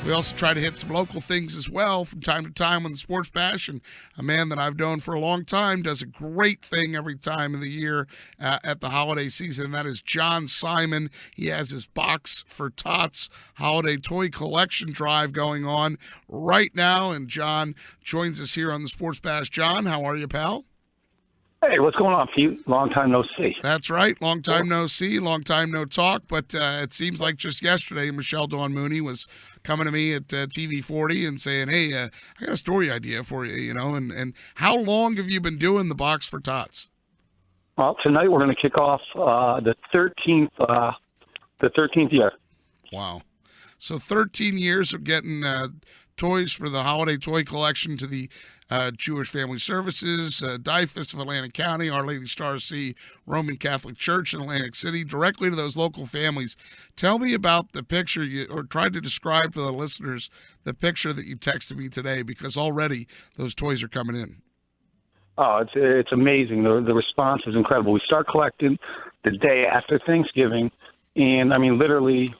We also try to hit some local things as well from time to time on the Sports Bash. And a man that I've known for a long time does a great thing every time of the year at the holiday season. And that is Jon Simon. He has his Boxx for Tots holiday toy collection drive going on right now. And Jon joins us here on the Sports Bash. Jon, how are you, pal? Hey, what's going on, Pete? Long time no see. That's right. Long time no see, long time no talk. But it seems like just yesterday, Michelle Dawn Mooney was coming to me at TV 40 and saying, hey, I got a story idea for you, and how long have you been doing the Boxx for Tots? Well, tonight we're going to kick off the 13th year. Wow. So 13 years of getting toys for the holiday toy collection to the Jewish Family Services, DIFUS of Atlantic County, Our Lady Star Sea Roman Catholic Church in Atlantic City, directly to those local families. Tell me about the picture or try to describe to the listeners the picture that you texted me today, because already those toys are coming in. Oh, it's amazing. The response is incredible. We start collecting the day after Thanksgiving, and I mean, literally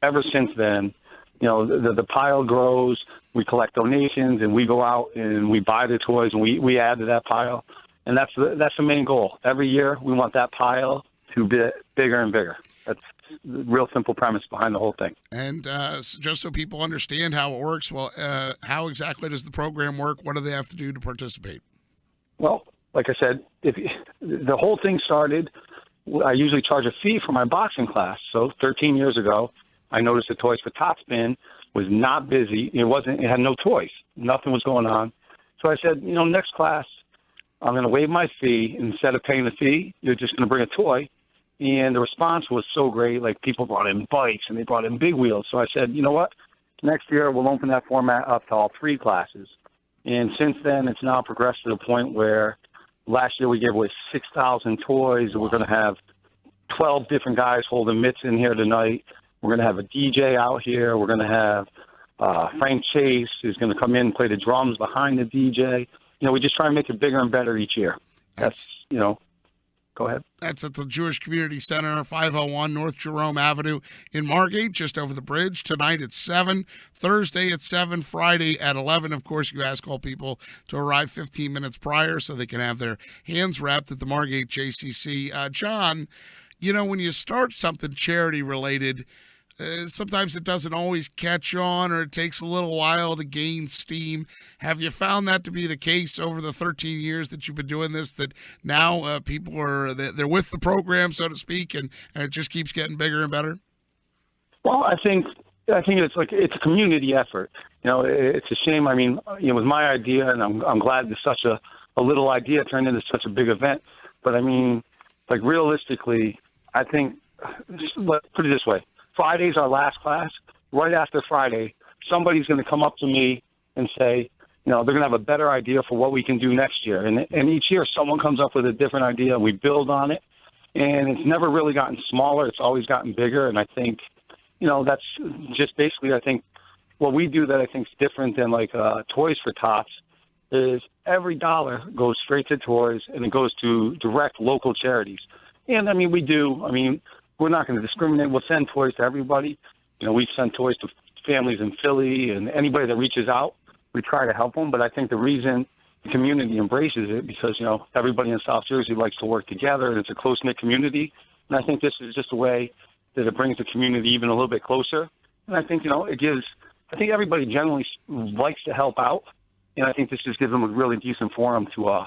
ever since then, the pile grows. We collect donations, and we go out and we buy the toys, and we add to that pile. And that's the main goal. Every year, we want that pile to be bigger and bigger. That's the real simple premise behind the whole thing. And just so people understand how it works, well, how exactly does the program work? What do they have to do to participate? Well, like I said, the whole thing started, I usually charge a fee for my boxing class. So 13 years ago, I noticed the Toys for Tots bin was not busy. It had no toys. Nothing was going on. So I said, next class, I'm going to waive my fee. Instead of paying the fee, you're just going to bring a toy. And the response was so great. Like, people brought in bikes and they brought in big wheels. So I said, you know what? Next year, we'll open that format up to all 3 classes. And since then, it's now progressed to the point where last year we gave away 6,000 toys. We're going to have 12 different guys holding mitts in here tonight. We're going to have a DJ out here. We're going to have Frank Chase is going to come in and play the drums behind the DJ. We just try and make it bigger and better each year. That's go ahead. That's at the Jewish Community Center, 501 North Jerome Avenue in Margate, just over the bridge. Tonight at 7, Thursday at 7, Friday at 11. Of course, you ask all people to arrive 15 minutes prior so they can have their hands wrapped at the Margate JCC. Jon, when you start something charity-related, sometimes it doesn't always catch on, or it takes a little while to gain steam. Have you found that to be the case over the 13 years that you've been doing this, that now people they're with the program, so to speak, and it just keeps getting bigger and better? Well, I think it's a community effort. It's a shame. I mean, it was my idea, and I'm glad that such a little idea turned into such a big event. But I mean, like, realistically, I think, let's put it this way. Friday's our last class. Right after Friday, somebody's going to come up to me and say, they're going to have a better idea for what we can do next year. And each year, someone comes up with a different idea. We build on it. And it's never really gotten smaller. It's always gotten bigger. And I think, that's just basically, I think, what we do that I think is different than, like, Toys for Tots is every dollar goes straight to toys, and it goes to direct local charities. And, I mean, we're not going to discriminate. We'll send toys to everybody. We've sent toys to families in Philly, and anybody that reaches out, we try to help them. But I think the reason the community embraces it because, everybody in South Jersey likes to work together, and it's a close-knit community. And I think this is just a way that it brings the community even a little bit closer. And I think, I think everybody generally likes to help out. And I think this just gives them a really decent forum to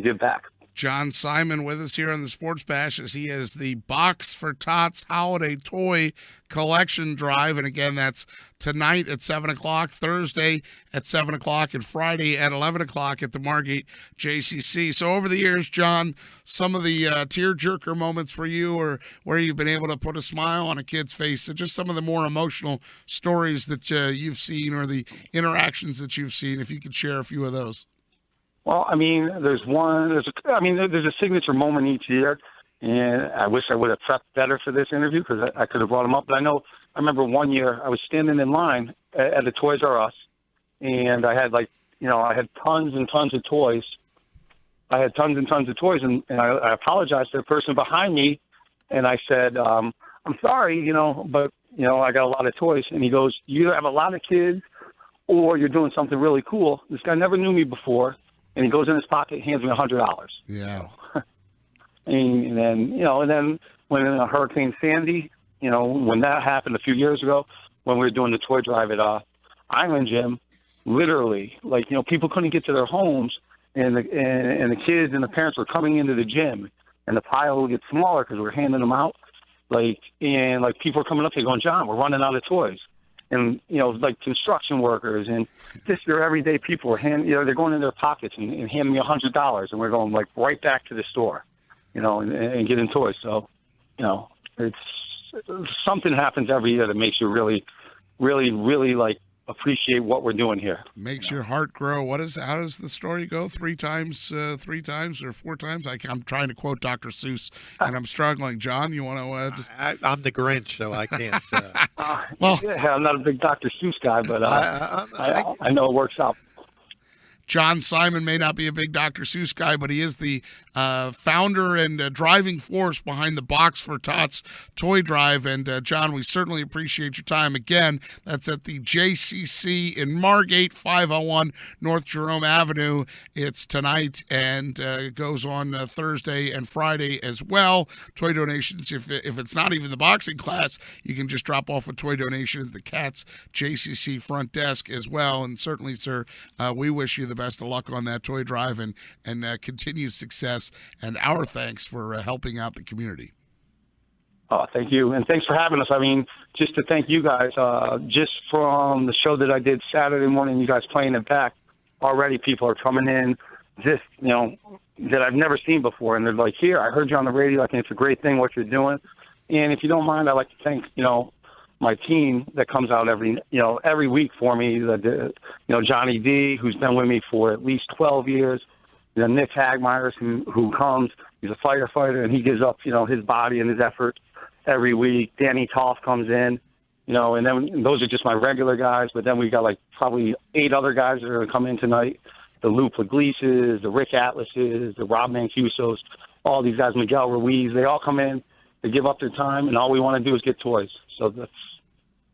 give back. Jon Simon with us here on the Sports Bash as he has the Boxx for Tots holiday toy collection drive. And again, that's tonight at 7 o'clock, Thursday at 7 o'clock, and Friday at 11 o'clock at the Margate JCC. So over the years, Jon, some of the tear-jerker moments for you, or where you've been able to put a smile on a kid's face, and just some of the more emotional stories that you've seen, or the interactions that you've seen, if you could share a few of those. Well, I mean, there's a signature moment each year, and I wish I would have prepped better for this interview because I could have brought them up. But I remember one year I was standing in line at the Toys R Us, and I had I had tons and tons of toys. And I apologized to the person behind me, and I said, I'm sorry, but I got a lot of toys. And he goes, you either have a lot of kids or you're doing something really cool. This guy never knew me before. And he goes in his pocket and hands me $100. Yeah. And then when Hurricane Sandy, when that happened a few years ago, when we were doing the toy drive at Island Gym, literally, people couldn't get to their homes, and the kids and the parents were coming into the gym, and the pile would get smaller because we were handing them out. People were coming up to going, John, we're running out of toys. And, construction workers and just your everyday people were they're going in their pockets and handing me $100, and we're going right back to the store, and getting toys. So, it's something happens every year that makes you really, really, really appreciate what we're doing here. Makes your heart grow. How does the story go? Three times or four times? I'm trying to quote Dr. Seuss, and I'm struggling. John, you want to? I'm the Grinch, so I can't. I'm not a big Dr. Seuss guy, but I know it works out. Jon Simon may not be a big Dr. Seuss guy, but he is the founder and driving force behind the Boxx for Tots Toy Drive. And, John, we certainly appreciate your time. Again, that's at the JCC in Margate, 501 North Jerome Avenue. It's tonight and it goes on Thursday and Friday as well. Toy donations, if it's not even the boxing class, you can just drop off a toy donation at the Cats JCC front desk as well. And certainly, sir, we wish you the best of luck on that toy drive and continued success, and our thanks for helping out the community. Oh, thank you, and thanks for having us. I mean, just to thank you guys, just from the show that I did Saturday morning, you guys playing it back, already people are coming in, just, that I've never seen before, and they're like, here, I heard you on the radio, I think it's a great thing what you're doing, and if you don't mind, I'd like to thank, my team that comes out every week for me, Johnny D, who's been with me for at least 12 years, Nick Hagmeyers, who comes, he's a firefighter, and he gives up, his body and his effort every week. Danny Toff comes in, and then those are just my regular guys, but then we got probably 8 other guys that are going to come in tonight, the Lou Puglises, the Rick Atlases, the Rob Mancusos, all these guys, Miguel Ruiz, they all come in, they give up their time, and all we want to do is get toys. So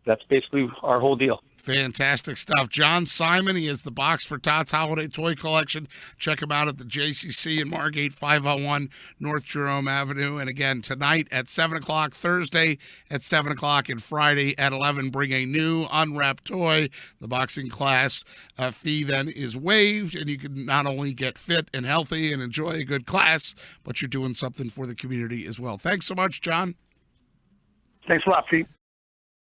that's basically our whole deal. Fantastic stuff. Jon Simon, he is the Boxx for Tots Holiday Toy Collection. Check him out at the JCC in Margate, 501 North Jerome Avenue. And again, tonight at 7 o'clock, Thursday at 7 o'clock, and Friday at 11, bring a new unwrapped toy. The boxing class fee then is waived, and you can not only get fit and healthy and enjoy a good class, but you're doing something for the community as well. Thanks so much, John. Thanks a lot, Pete.